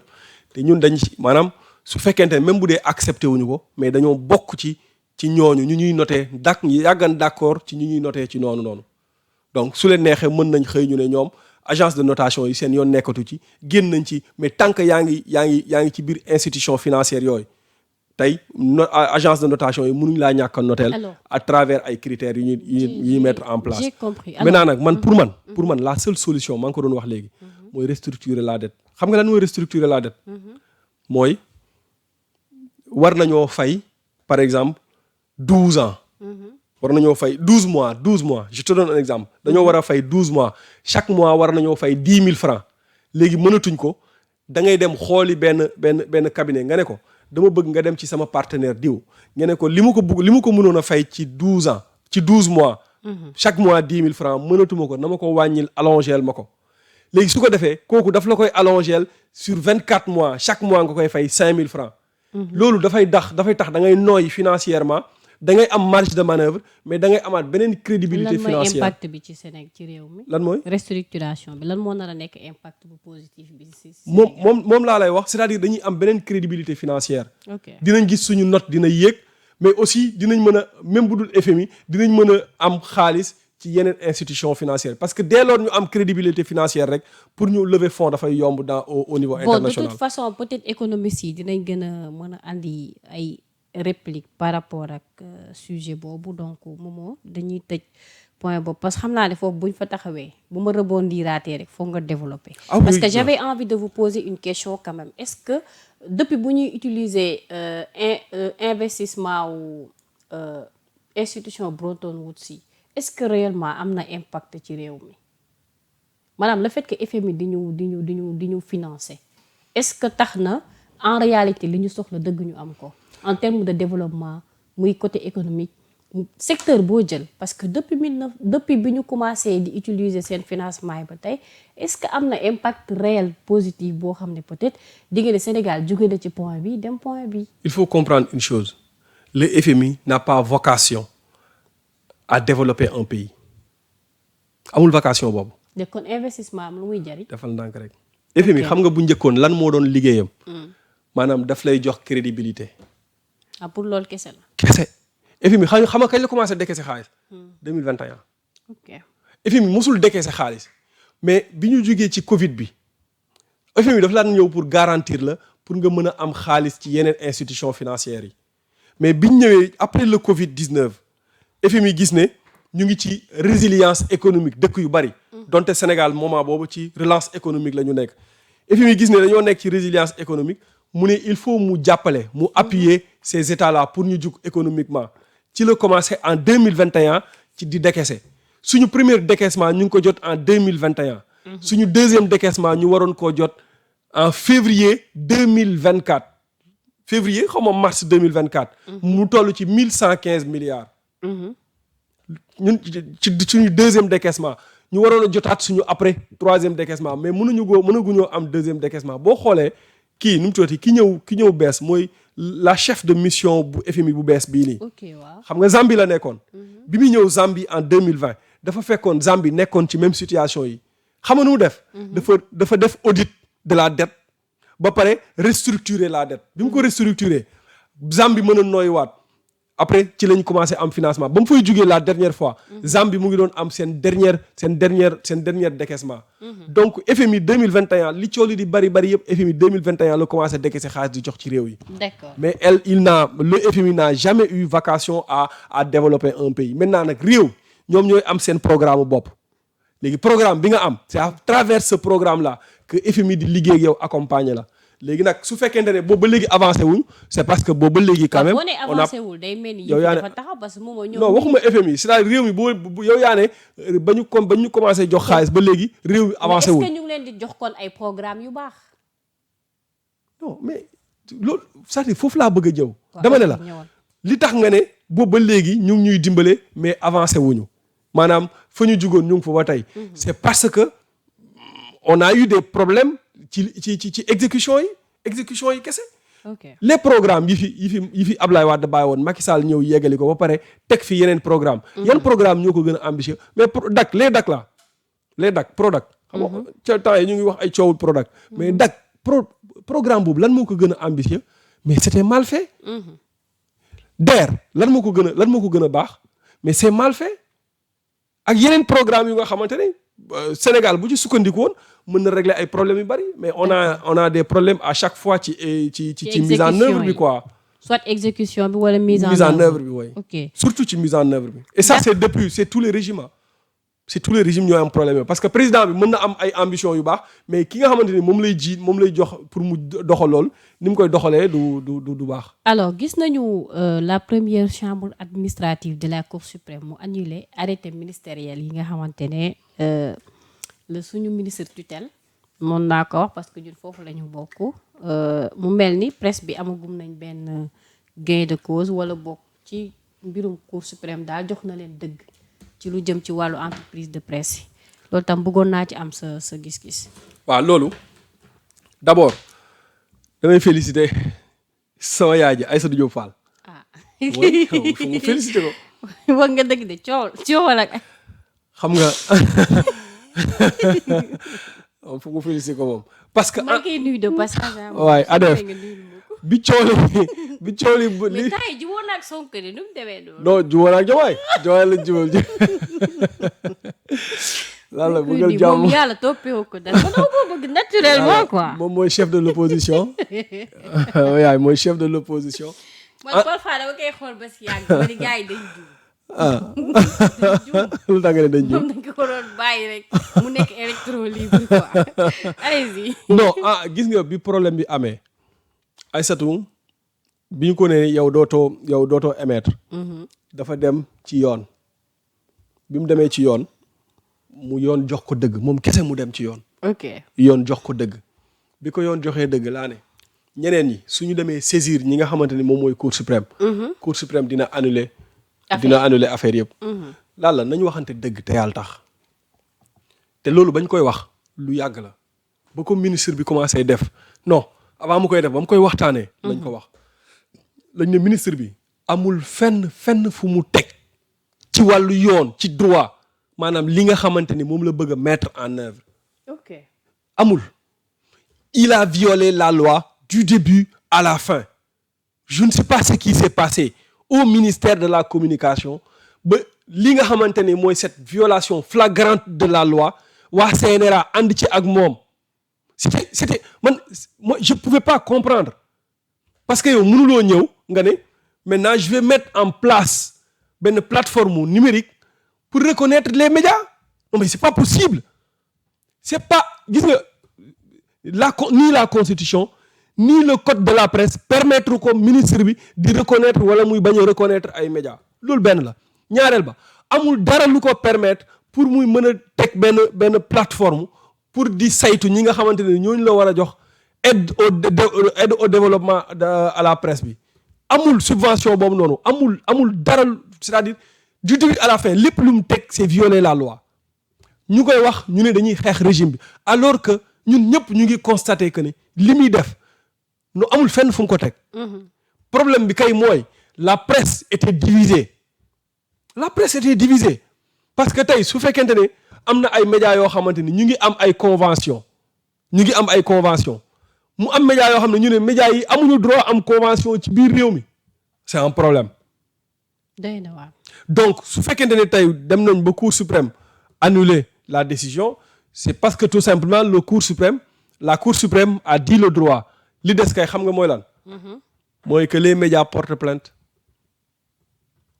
te ñun dañ ci maanaam su fekkente ne même bu dee accepté wuñu ko mais dañoo bokk ci ñooñu ñu ñuy noté yàggan d'accord ci ñu ñuy noté ci noonu donc su leen neexee mën nañ xëy ñu ne ñoom agence de notation yi seen yoon nekkatu ci génn nañ ci mais tant que yaa ngi ci biir institution financière yooyu tey agence de notation yi mënuñ laa ñàkk a noteel à travers ay critères yu ñuy mettre en place. J'ai compris. Maintenant nag man pour man la seule solution maa ngi ko doon wax léegi mooy restructurer la dette xam nga lan mooy restructurer la dette mooy war nañoo fay par exemple 12 ans war nañoo fay 12 mois je te donne un exemple dañoo war a fay 12 mois chaque mois war nañoo fay 10 000 francs léegi mënatuñ ko da ngay dem xooli benn cabinet nga ne ko dama bëgg nga dem ci sama partenaire diw nga ne ko li ma ko mënoon a fay ci 12 ans ci 12 mois chaque mois 10 000 francs mënatuma ko na ma ko wàññil allongeel ma ko léegi su ko defee kooku daf la koy allongeel sur 24 mois chaque mois nga koy fay 5 000 francs loolu dafay tax da ngay nooy financièrement da ngay am marge de manœuvre mais da ngay amaat beneen crédibilité financière. lan mooy impact bi ci Sénégal ci réew mi. lan mooy restructuration bi lan moo nar a nekk impact bu positif bi ci moom laa lay wax c'est-à-dire dañuy am beneen crédibilité financière. ok dinañ gis suñu note dina yéeg mais aussi dinañ mën a même bu dul FMI dinañ mën a am xaalis ci yeneen institution financière parce que dès lors ñu am crédibilité financière rek pour ñu lever fonds dafay yomb au niveau international. De toute façon peut-être économistes yi dinañ gën a mën a andi ay réplique par rapport ak sujet boobu donc Momo dañuy tëj point boobu parce que xam naa ne foofu buñ fa taxawee bu ma rebondiraatee rek foog nga développer. Parce que j'avais envie de vous poser une question quand même est-ce que depuis bu ñuy utiliser investissement wu institution Bretton Woods yi est-ce que réellement am na impact ci réew mi maanaam le fait que FMI di ñu financer est-ce que tax na en réalité li ñu soxla dëgg ñu am ko en termes de développement muy côté économique secteur boo jël parce que depuis bi ñu commencé di utiliser seen financement yi ba tey est-ce que am na impact réel positif boo xam ne peut-être di nga ne Sénégal jóge na ci point bi dem point bi. Il faut comprendre une chose le FMI n'a pas vocation à développer un pays amul vocation boobu. de kon investissement am lu muy jariñ. defal ndànk rek. FMI xam nga bu njëkkoon lan moo doon liggéeyam. maanaam daf lay jox crédibilité. pour loolu kese la. kese FMI xam nga kañ la commencé décaisser xaalis. 2021. ok FMI mosul décaisser xaalis mais bi ñu jógee ci Covid bi FMI dafa daan ñëw pour garantir la pour nga mën a am xaalis ci yeneen institutions financières yi mais bi ñu ñëwee après le Covid 19 FMI gis ne ñu ngi ci résilience économique dëkk yu bari. donte Sénégal moment boobu ci relance économique la ñu nekk. FMI gis ne dañoo nekk ci résilience économique. mu ne il faut mu jàppale mu appuyer ces états-là pour ñu jug économiquement ci la commencé en 2021 ci di décaisser suñu premier décaissement ñu ngi ko jot en 2021 suñu deuxième décaissement ñu waroon koo jot en février 2024 février xaw ma mars 2024 mu toll ci 1115 milliards ñun ci suñu deuxième décaissement ñu waroon a jotaat suñu après troisième décaissement mais mënaguñoo am deuxième décaissement boo xoolee kii nu mu tuddati ki ñëw bees mooy la chef de mission bu FMI bu bees bii nii. ok waaw xam nga Zambie la nekkoon. bi muy ñëw Zambie en 2020 dafa fekkoon Zambie nekkoon ci même situation yi xam nga nu mu def. dafa def audit de la dette ba pare restructurer la dette bi mu ko restructurer Zambie mën a nooyuwaat après ci lañ commencé am financement ba mu fay jugee la dernière fois. Zambie mu ngi doon am seen dernière décaissement. donc FMI 2021 li coow li di bari yëpp FMI 2021 la commencé décaisser xaalis di jox ci réew yi. d'accord mais le FMI n'a jamais eu vocation à développer un pays maintenant nag réew ñoom ñooy am seen programme bopp léegi programme bi nga am c'est à travers ce programme là que FMI di liggéey ak yow accompagner la. léegi nag su fekkente ne boobu ba léegi avancé wuñ c'est parce que boobu ba léegi quand même boo nee avancé wul day mel ni yow yaa ne dafa taxaw parce que moom ñoom non waxuma FMI c'est-à-dire réew mi boo yow yaa ne ba ñu commencé jox xaalis ba léegi réew mi avancé wul est-ce que ñu ngi leen di jox kon ay programme yu baax. non mais loolu c'est-à-dire foofu laa bëgg a jëw dama ne la li tax nga ne boobu ba léegi ñu ngi ñuy dimbale mais avancé wuñu maanaam fa ñu jugoon ñu ngi fa ba tey c'est parce que on a eu des problèmes ci exécution yi kese. ok les programmes yi fi Ablaye Wade bàyyi woon Macky Sall ñëw yeggali ko ba pare teg fi yeneen programme yan programme ñoo ko gën a ambitieux mais les DAC Prodac xam nga ca temps yi ñu ngi wax ay coowul Prodac mais DAC programme boobu lan moo ko gën a ambitieux mais c'était mal fait. DER lan moo ko gën a baax mais c'est mal fait ak yeneen programme yu nga xamante ne Sénégal bu ci sukkandiku woon mën na régler ay problèmes yu bari mais on a des problèmes à chaque fois ci mise en œuvre bi quoi. soit exécution bi wala mise en œuvre bi oui. ok surtout ci mise en œuvre bi. et ça c'est tous les régimes. si tous les régimes ñooy am problème parce que président bi mën na am ay ambition yu baax mais ki nga xamante ni moom lay jiit moom lay jox pour mu doxal lool ni mu koy doxalee du baax. alors gis nañu la première chambre administrative de la Cour suprême mu annulé arrêté ministériel yi nga xamante ne le suñu ministre tutelle mën naa ko wax parce que ñun foofu la ñu bokk mu mel ni presse bi amagum nañ benn gain de cause wala bokk ci mbirum Cour suprême daal jox na leen dëgg ci lu jëm ci wàllu entreprise de presse yi loolu tam bëggoon naa ci am sa gis-gis. waaw loolu d'abord damay féliciter sama yaay ji Aïssatou Diop Fall. mooy fu mu féliciter ko. wax nga dëgg de coowal ak. xam nga fu mu féliciter ko moom. parce que maa ngi koy nuyu de passage. waaye Adef bi coow li. mais temps yi jubóo na ak Sonko de nu mu demee noonu. non jubóo na ak Diomaye la jubóo. lan la bëggal jàmm moom yàlla toppee ko dara ba doo ko bëgg naturellement quoi. moom mooy chef de l'opposition. yaay mooy chef de l'opposition. man parfois dama koy xool ba si yàgg ba di gars yi dañ juum. lu tax nga ne dañ juum. moom dañ ko waroon bàyyi rek mu nekk électron libre quoi. allez-y. non gis nga bi problème bi amee. Aïssatou bi ñu ko ne yow dootoo émettre. dafa dem ci yoon. bi mu demee ci yoon. mu yoon jox ko dëgg moom kese mu dem ci yoon. ok yoon jox ko dëgg. bi ko yoon joxee dëgg laa ne ñeneen ñi suñu demee saisir ñi nga xamante ni moom mooy cour suprême. cour suprême dina annuler. affaire yëpp. la nañu waxante dëgg te yàlla tax. te loolu bañ koy wax lu yàgg la. ba ko ministre bi commencé def non avant mu koy def ba mu koy waxtaanee. lañ ko wax lañ ne ministre bi amul fenn fu mu teg ci wàllu yoon ci droit. maanaam li nga xamante ni moom la bëgg a mettre en œuvre. ok amul. il a violé la loi du début à la fin. je ne sais pas ce qui s'est passé au ministère de la communication ba li nga xamante ni mooy cette violation flagrante de la loi waa CNRA ànd ci ak moom. c'était moi je pouvais pas comprendre parce que yow mënuloo ñëw nga ne maintenant je vais mettre en place benn plateforme numérique. pour reconnaître les médias non mais c'est pas possible c'est pas gis nga ni la constitution ni le code de la presse permettre ko ministre bi di reconnaître wala muy bañ a reconnaître ay médias loolu benn la ñaareel ba amul dara lu ko permettre pour muy mën a teg benn plateforme pour di saytu ñi nga xamante ne ñooñu la war a jox aide au développement à la presse bi amul subvention boobu noonu amul dara c'est-à-dire du début à la fin lépp lu mu teg c'est violer la loi ñu koy wax ñu ne dañuy xeex régime bi alors que ñun ñëpp ñu ngi constater que ne li muy def nu amul fenn fu mu ko teg. problème bi kay mooy la presse était divisée parce que tey su fekkente ne am na ay médias yoo xamante ni ñu ngi am ay convention mu am médias yoo xam ne ñu ne médias yi amuñu droit am convention ci biir réew mi c'est un problème. day na waaw. donc su fekkente ne tey dem nañ ba cour suprême annuler la décision c'est parce que tout simplement la cour suprême a dit le droit li des kay xam nga mooy lan. mooy que les médias portent plainte.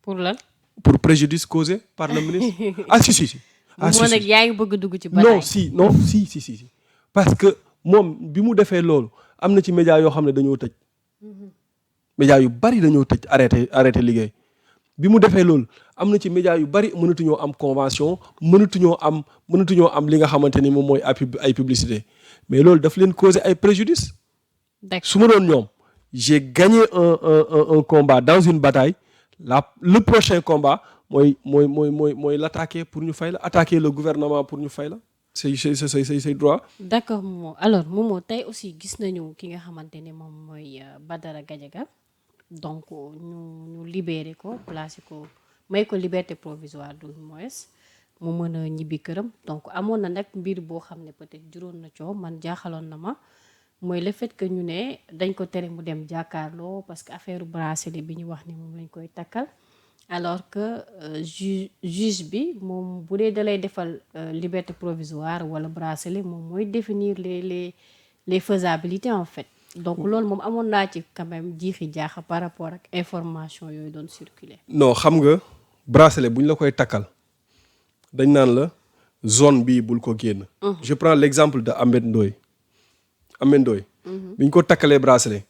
pour lan. pour préjudice causé par le ministre. si. moo nag yaa ngi bëgg a dugg ci bataille. non si parce que moom bi mu defee loolu am na ci médias yoo xam ne dañoo tëj. médias yu bari dañoo tëj arrêté liggéey. bi mu defee loolu am na ci médias yu bari mënatuñoo am convention mënatuñoo am li nga xamante ni moom mooy ay publicité mais loolu daf leen causer ay préjudice. su ma doon ñoom j'ai gagné un combat dans une bataille le prochain combat mooy l'attaquer pour ñu fay la attaquer le gouvernement pour ñu fay la say droit. d'accord Momo alors Momo tey aussi gis nañu ki nga xamante ne moom mooy Badara Gadiaga donc ñu libéré ko placé ko may ko liberté provisoire du moins mu mën a ñibbi këram donc amoon na nag mbir boo xam ne peut-être juróon na coow man jaaxaloon na ma mooy le fait que ñu ne dañ ko tere mu dem jàkkaarloo parce que affaire bracelet bi ñu wax ni moom lañ koy takkal alors que juge bi moom bu dee dalay defal liberté provisoire wala bracelet moom mooy définir les faisabilités en fait. donc loolu moom amoon naa ci quand même jiixi jaaxa par rapport ak information yooyu doon circuler. non xam nga bracelet bu ñu la koy takkal dañ naan la zone bii bul ko génn. Je prends l'exemple de Ahmed Ndoye. Ahmed Ndoye. bi ñu ko takkalee bracelet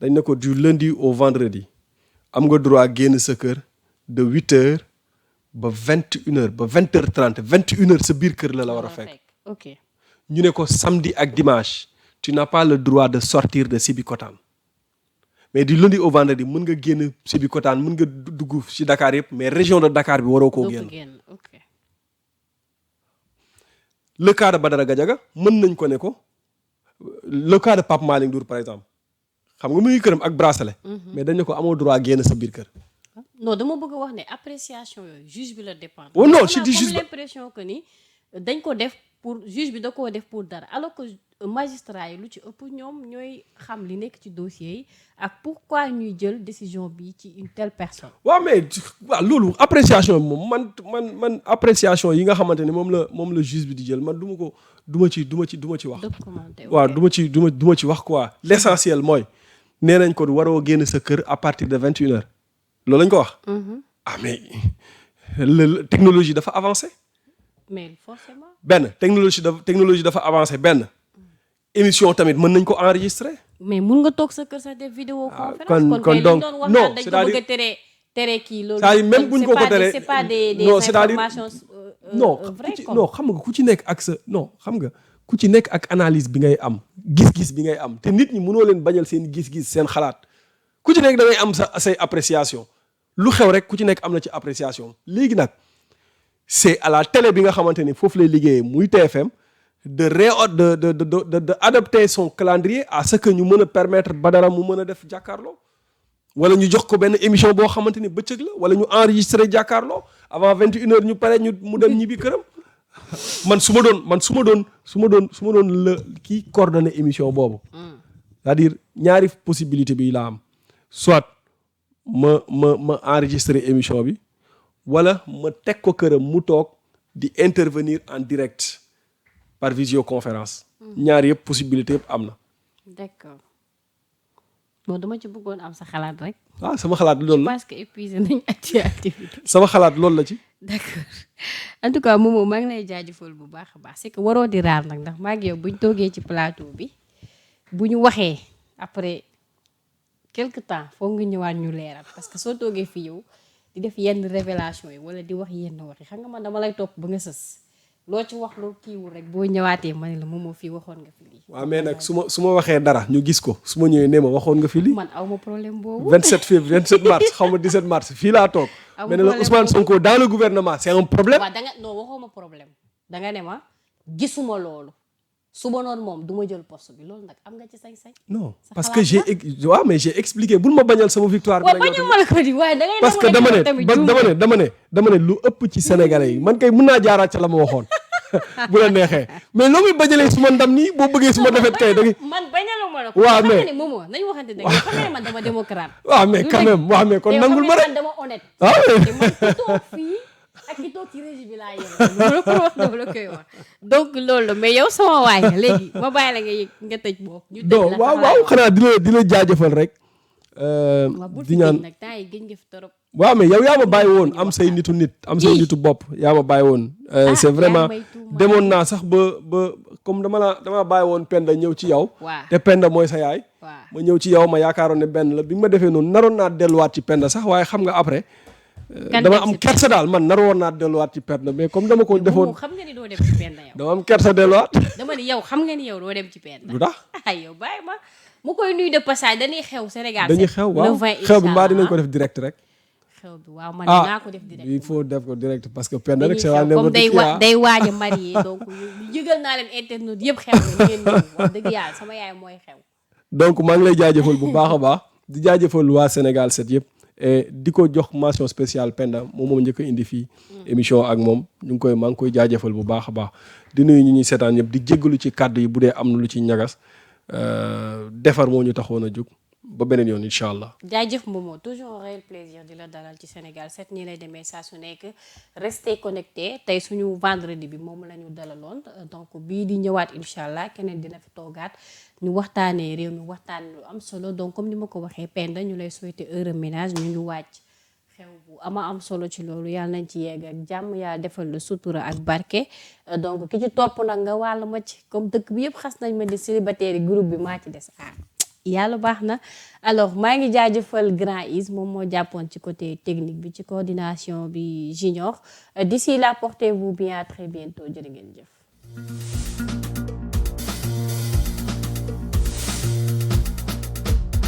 dañ ne ko du lundi au vendredi am nga droit génn sa kër de 8h ba 21h ba 20h30 21h sa biir kër la war a fekk. ok ñu ne ko samedi ak dimanche tu n'as pas le droit de sortir de Sébikotane mais du lundi au vendredi mën nga génn Sébikotane mën nga dugg ci Dakar yëpp mais région de Dakar bi waroo koo génn. ok Le cas de Badara Gadiaga mën nañ ko ne ko le cas de Pape Malick Ndour par exemple xam nga mu ngi këram ak bracelet. mais dañ ne ko amoo droit génn sa biir kër. non dama bëgg a wax ne appréciation yooyu juge bi la dépendre. oh non je dis juste l'impression que ni dañ ko def pour juge bi da koo def pour dara alors que magistrat yi lu ci ëpp ñoom ñooy xam li nekk ci dossier yi ak pourquoi ñuy jël décision bi ci une telle personne. waaw mais waaw loolu appréciation bi moom man appréciation yi nga xamante ne moom la juge bi di jël man du ma ci wax. documenté waaw du ma ci wax quoi l'essentiel mooy nee nañ ko waroo génn sa kër à partir de 21h loolu lañ ko wax. ah mais technologie dafa avancé. mais forcément. benn technologie dafa avancé benn. émission tamit mën nañ ko enregistrer. mais mun nga toog sa kër sax def vidéo conférence. kon donc non c'est-à-dire dañ ko bëgg a tere kii loolu. c'est-à-dire même buñ ko teree c'est pas des informations vraies non xam nga ku ci nekk ak sa non xam nga ku ci nekk ak analyse bi ngay am gis-gis bi ngay am te nit ñi mënoo leen bañal seen gis-gis seen xalaat ku ci nekk da ngay am say appréciation lu xew rek ku ci nekk am na ci appréciation léegi nag c'est à la télé bi nga xamante ni foofu lay liggéeyee muy TFM de adapter son calendrier à ce que ñu mën a permettre Badara mu mën a def jàkkaarloo wala ñu jox ko benn émission boo xamante ni bëccëg la wala ñu enregistrer jàkkaarloo avant 21h ñu pare mu dem ñibbi këram man su ma doon la kii coordonné émission boobu c'est-à-dire ñaari possibilité bi la am soit ma enregistrer émission bi wala ma teg ko këram mu toog di intervenir en direct par visioconférence ñaar yëpp possibilité yëpp am na. d'accord bon dama ci bëggoon am sa xalaat rek. ah sama xalaat loolu la parce que épuisé nañ actualité bi. sama xalaat loolu la ci. d'accord en tout cas Momo maa ngi lay jaajëfal bu baax a baax c'est que waroo di raar nag ndax maa ngi yow buñ toogee ci plateau bi bu ñu waxee après quelque temps foog nga ñëwaat ñu leeral parce que soo toogee fii yow di def yenn révélation yi wala di wax yenn wax yi xam nga man dama lay topp ba nga sës. loo ci wax loo kiiwul rek boo ñëwaatee ma ne la Momo fii waxoon nga fi lii. waaw mais nag su ma waxee dara ñu gis ko su ma ñëwee ne ma waxoon nga fi lii. man aw ma problème boobu. 27 mars xaw ma 17 mars fii laa toog. mais ne la Ousmane Sonko dans le gouvernement c'est un problème. waaw non waxoo ma problème danga ne ma gisuma loolu suba noonu moom du ma jël poste bi loolu nag am nga ci sañ-sañ. non parce que j'ai expliqué bul ma bañal sama victoire. waaw bañal ma la ko di waaye da ngay parce que dama ne lu ëpp ci sénégalais yi man kay mën naa jaaraat ca la ma waxoon bu la neexee mais loo muy bañalee suma ndam nii boo bëggee suma defet kay da ngay. man bañalu ma la ko. waaw mais xam nga ne Momo nañu waxante dëgg xam nga ne man dama démocrate. waaw mais quand même waaw mais kon nangul ma rek dama honnête. ah te man ki toog fii ak ki toog ci régie bi laa yem ko wax dama la koy wax donc loolu mais yow sama waay nga léegi ma bàyyi la nga tëj boobu. ñu tëj la waaw xanaa di la jaajëfal rek. di ñaan nag temps yi gëj nga fi torop. waaw mais yow yaa ma bàyyi woon am say nitu bopp yaa ma bàyyi woon. c'est vraiment demoon naa sax ba comme dama bàyyi woon Penda ñëw ci yow. te Penda mooy sa yaay. ma ñëw ci yow ma yaakaaroon ne benn la bi ma defee noonu naroon naa delluwaat ci Penda sax waaye xam nga après. dama am kersa daal man naroon naa delluwaat ci Penda mais comme dama ko defoon. xam nga ni doo dem ci Penda yow. dama am kersa delluwaat. dama ni yow xam nga ni yow doo dem ci Penda. lu tax ay yow bàyyi ma mu koy nuyu de passage dañuy xew Sénégal. dañuy xew waaw xew bi mbaa dinañ ko def direct rek. xew bi waaw man dinaa ko def direct. il faut def ko direct parce que Penda rek. comme day waaj a marié donc yëgal naa leen internet yëpp xew na ngeen ñëw wax dëgg yàlla sama yaay mooy xew. donc maa ngi lay jaajëfal bu baax a baax di jaajëfal waa Sénégal 7 yëpp et di ko jox mention spéciale Penda moom njëkk a indi fii émission ak moom maa ngi koy jaajëfal bu baax a baax di nuyu ñi ñuy seetaan ñëpp di jéggalu ci kàddu yi bu dee am na lu ci ñagas defar moo ñu taxoon a jóg ba beneen yoon incha allah. jaajëf Momo toujours un réel plaisir di la dalal ci Sénégal 7 nii lay demee saa su nekk restez connecté tey suñu vendredi bi moom la ñu dalaloon donc bii di ñëwaat incha allah keneen dina fi toogaat ñu waxtaanee réew mi waxtaan lu am solo donc comme ni ma ko waxee Penda ñu lay souhaiter heureux ménage ñu ngi wàcc xew bu am solo ci loolu yàlla nañ ci yegg ak jàmm yàlla defal la sutura ak barke donc ki ci topp nag nga wàll ma ci comme dëkk bi yëpp xas nañ ma di célibataire yi groupe bi maa ci des yàlla baax na alors maa ngi jaajëfal Grand Is moom moo jàppoon ci côté technique bi ci coordination bi Junior d'ici là portez-vous bien à très bientôt jërë ngeen jëf